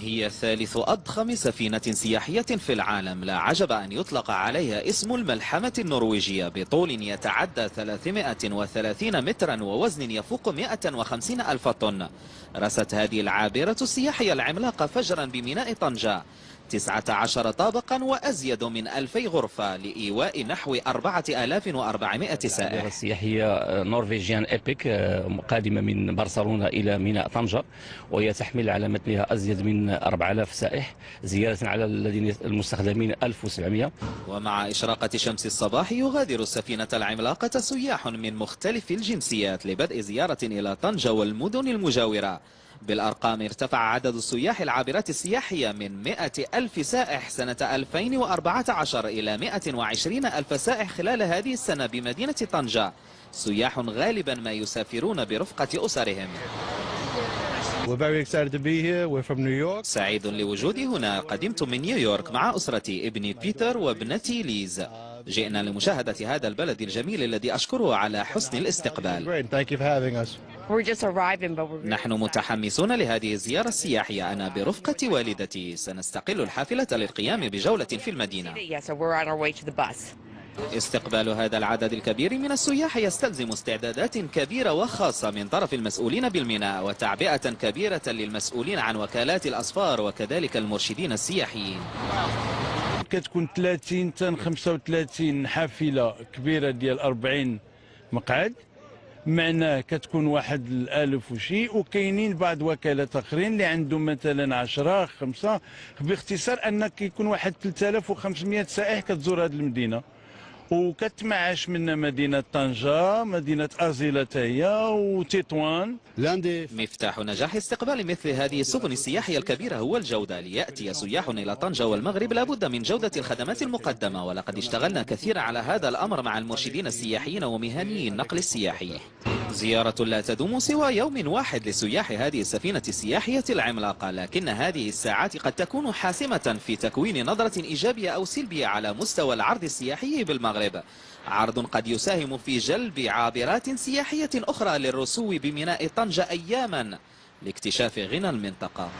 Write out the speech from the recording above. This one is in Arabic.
هي ثالث أضخم سفينة سياحية في العالم، لا عجب أن يطلق عليها اسم الملحمة النرويجية، بطول يتعدى 330 مترا ووزن يفوق 150 ألف طن. رست هذه العابرة السياحية العملاقة فجرا بميناء طنجة 19 طابقا وأزيد من 2000 غرفة لإيواء نحو 4400 سائح. السياحية نرويجيان إيبك قادمة من برشلونة إلى ميناء طنجة، وهي تحمل على متنها أزيد من 4000 سائح، زيادة على الذين المستخدمين 1700. ومع إشراقة شمس الصباح يغادر السفينة العملاقة سياح من مختلف الجنسيات لبدء زيارة إلى طنجة والمدن المجاورة. بالأرقام ارتفع عدد السياح العابرات السياحية من 100 ألف سائح سنة 2014 إلى 120 ألف سائح خلال هذه السنة بمدينة طنجة، سياح غالبا ما يسافرون برفقة أسرهم. سعيد لوجودي هنا، قدمت من نيويورك مع أسرتي، ابني بيتر وابنتي ليز. جئنا لمشاهدة هذا البلد الجميل الذي أشكره على حسن الاستقبال. نحن متحمسون لهذه الزيارة السياحية. أنا برفقة والدتي سنستقل الحافلة للقيام بجولة في المدينة. استقبال هذا العدد الكبير من السياح يستلزم استعدادات كبيرة وخاصة من طرف المسؤولين بالميناء، وتعبئة كبيرة للمسؤولين عن وكالات الأسفار وكذلك المرشدين السياحيين. كتكون 30 حتى 35 حافلة كبيرة ديال 40 مقعد، معناه كتكون واحد 1000 وشي، وكاينين بعض وكالات اخرين اللي عندهم مثلا 10 5. باختصار ان كيكون واحد 3500 سائح كتزور هذه المدينه، وكتمعش من مدينة طنجة، مدينة أزيلة هي وتطوان. مفتاح نجاح استقبال مثل هذه السفن السياحية الكبيرة هو الجودة. ليأتي سياح إلى طنجة والمغرب لابد من جودة الخدمات المقدمة، ولقد اشتغلنا كثيرا على هذا الأمر مع المرشدين السياحيين ومهنيي النقل السياحي. زيارة لا تدوم سوى يوم واحد لسياح هذه السفينة السياحية العملاقة، لكن هذه الساعات قد تكون حاسمة في تكوين نظرة إيجابية أو سلبية على مستوى العرض السياحي بالمغرب. عرض قد يساهم في جلب عابرات سياحية أخرى للرسو بميناء طنجة أياما لاكتشاف غنى المنطقة.